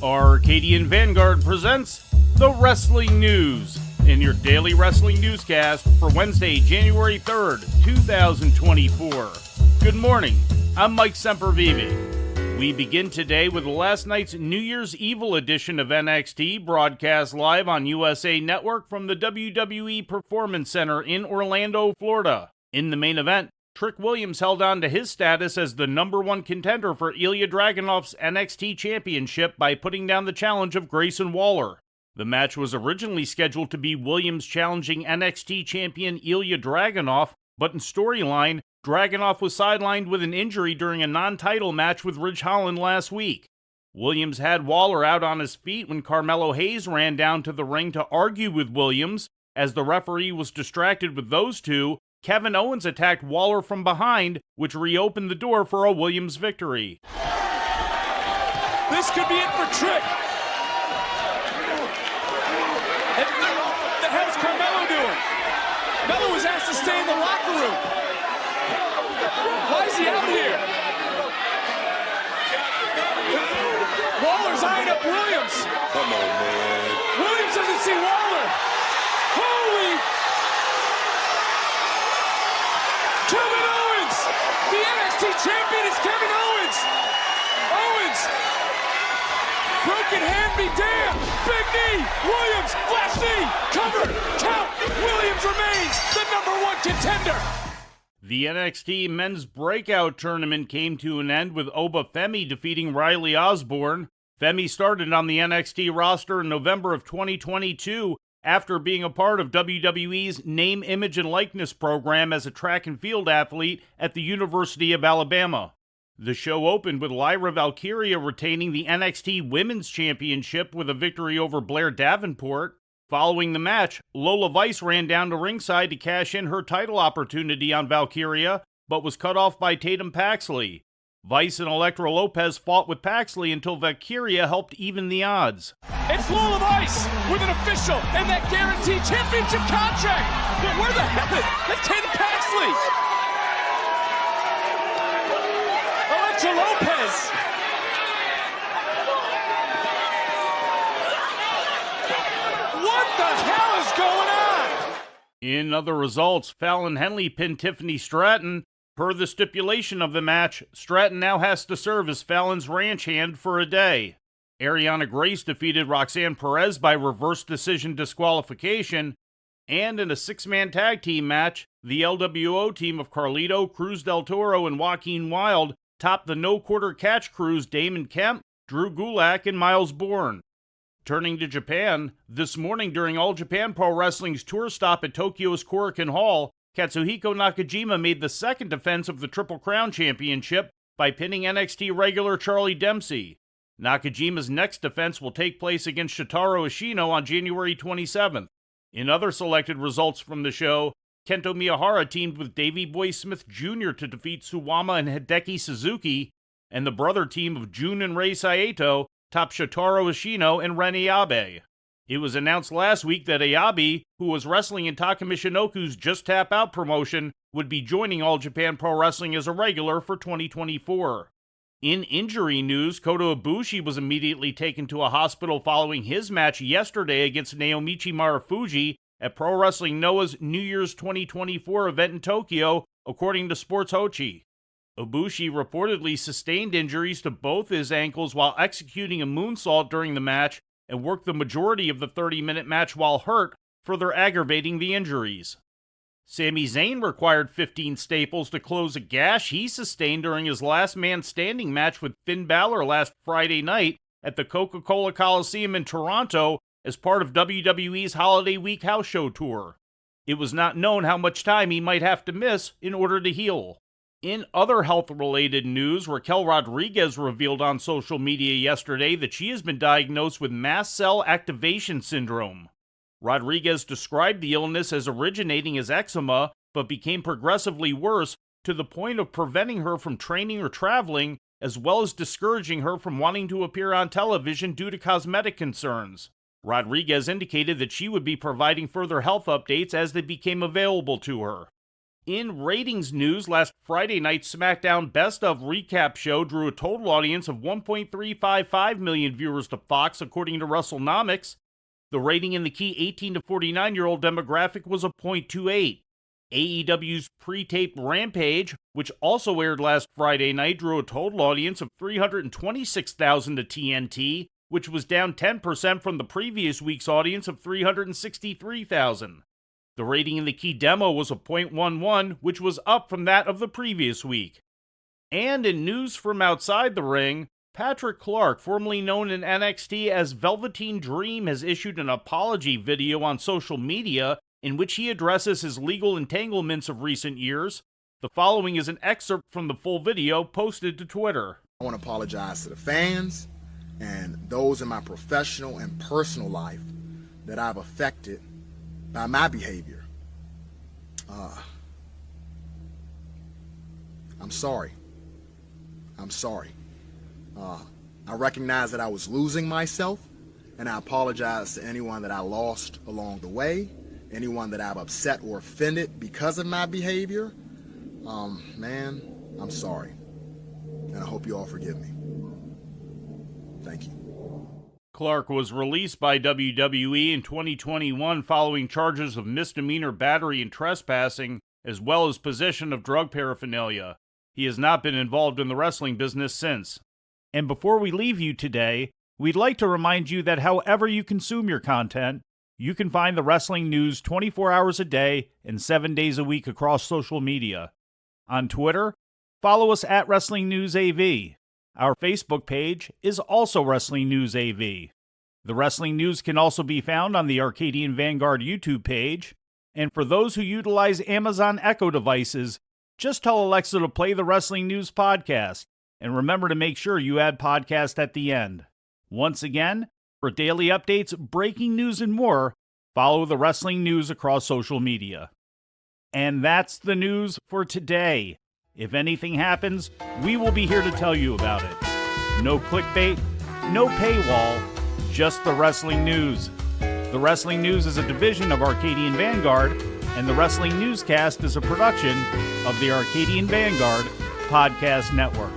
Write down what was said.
Arcadian Vanguard presents the Wrestling News in your daily wrestling newscast for Wednesday, January 3rd, 2024. Good morning, I'm Mike Sempervive. We begin today with last night's New Year's Evil edition of NXT, broadcast live on USA Network from the WWE Performance Center in Orlando, Florida. In the main event, Trick Williams held on to his status as the number one contender for Ilya Dragunov's NXT Championship by putting down the challenge of Grayson Waller. The match was originally scheduled to be Williams challenging NXT champion Ilya Dragunov, but in storyline, Dragunov was sidelined with an injury during a non-title match with Ridge Holland last week. Williams had Waller out on his feet when Carmelo Hayes ran down to the ring to argue with Williams. As the referee was distracted with those two, Kevin Owens attacked Waller from behind, which reopened the door for a Williams victory. This could be it for Trick. And the hell's Carmelo doing? Melo was asked to stay in the locker room. Why is he out here? Waller's eyeing up Williams. Come on, man. Williams doesn't see Waller. Holy... Kevin Owens! The NXT champion is Kevin Owens! Owens! Broken hand be damned! Big knee! Williams! Flash knee! Covered! Count! Williams remains the number one contender! The NXT Men's Breakout Tournament came to an end with Oba Femi defeating Riley Osborne. Femi started on the NXT roster in November of 2022 after being a part of WWE's Name, Image, and Likeness program as a track and field athlete at the University of Alabama. The show opened with Lyra Valkyria retaining the NXT Women's Championship with a victory over Blair Davenport. Following the match, Lola Vice ran down to ringside to cash in her title opportunity on Valkyria, but was cut off by Tatum Paxley. Vice and Elektra Lopez fought with Paxley until Valkyria helped even the odds. It's Lola Vice with an official and that guaranteed championship contract. But where the hell is Tatum Paxley? Elektra Lopez. What the hell is going on? In other results, Fallon Henley pinned Tiffany Stratton. Per the stipulation of the match, Stratton now has to serve as Fallon's ranch hand for a day. Ariana Grace defeated Roxanne Perez by reverse decision disqualification, and in a six-man tag team match, the LWO team of Carlito, Cruz del Toro, and Joaquin Wilde topped the no-quarter catch crews Damon Kemp, Drew Gulak, and Miles Bourne. Turning to Japan, this morning during All Japan Pro Wrestling's tour stop at Tokyo's Korakuen Hall, Katsuhiko Nakajima made the second defense of the Triple Crown Championship by pinning NXT regular Charlie Dempsey. Nakajima's next defense will take place against Shotaro Ashino on January 27th. In other selected results from the show, Kento Miyahara teamed with Davey Boy Smith Jr. to defeat Suwama and Hideki Suzuki, and the brother team of Jun and Rei Saito topped Shotaro Ashino and Ren Ayabe. It was announced last week that Ayabe, who was wrestling in Taka Michinoku's Just Tap Out promotion, would be joining All Japan Pro Wrestling as a regular for 2024. In injury news, Kota Ibushi was immediately taken to a hospital following his match yesterday against Naomichi Marufuji at Pro Wrestling Noah's New Year's 2024 event in Tokyo, according to Sports Hochi. Ibushi reportedly sustained injuries to both his ankles while executing a moonsault during the match, and worked the majority of the 30-minute match while hurt, further aggravating the injuries. Sami Zayn required 15 staples to close a gash he sustained during his last man standing match with Finn Balor last Friday night at the Coca-Cola Coliseum in Toronto as part of WWE's Holiday Week House Show tour. It was not known how much time he might have to miss in order to heal. In other health-related news, Raquel Rodriguez revealed on social media yesterday that she has been diagnosed with mast cell activation syndrome. Rodriguez described the illness as originating as eczema, but became progressively worse to the point of preventing her from training or traveling, as well as discouraging her from wanting to appear on television due to cosmetic concerns. Rodriguez indicated that she would be providing further health updates as they became available to her. In ratings news, last Friday night's SmackDown Best of recap show drew a total audience of 1.355 million viewers to Fox, according to WrestleNomics. The rating in the key 18 to 49-year-old demographic was a .28. AEW's pre-taped Rampage, which also aired last Friday night, drew a total audience of 326,000 to TNT, which was down 10% from the previous week's audience of 363,000. The rating in the key demo was a .11, which was up from that of the previous week. And in news from outside the ring, Patrick Clark, formerly known in NXT as Velveteen Dream, has issued an apology video on social media in which he addresses his legal entanglements of recent years. The following is an excerpt from the full video posted to Twitter. I want to apologize to the fans and those in my professional and personal life that I've affected by my behavior. I'm sorry. I recognize that I was losing myself, and I apologize to anyone that I lost along the way, anyone that I've upset or offended because of my behavior. Man, I'm sorry, and I hope you all forgive me. Thank you. Clark was released by WWE in 2021 following charges of misdemeanor battery and trespassing, as well as possession of drug paraphernalia. He has not been involved in the wrestling business since. And before we leave you today, we'd like to remind you that however you consume your content, you can find the wrestling news 24 hours a day and 7 days a week across social media. On Twitter, follow us at Wrestling News AV. Our Facebook page is also Wrestling News AV. The Wrestling News can also be found on the Arcadian Vanguard YouTube page. And for those who utilize Amazon Echo devices, just tell Alexa to play the Wrestling News podcast. And remember to make sure you add podcast at the end. Once again, for daily updates, breaking news, and more, follow the Wrestling News across social media. And that's the news for today. If anything happens, we will be here to tell you about it. No clickbait, no paywall, just the Wrestling News. The Wrestling News is a division of Arcadian Vanguard, and the Wrestling Newscast is a production of the Arcadian Vanguard Podcast Network.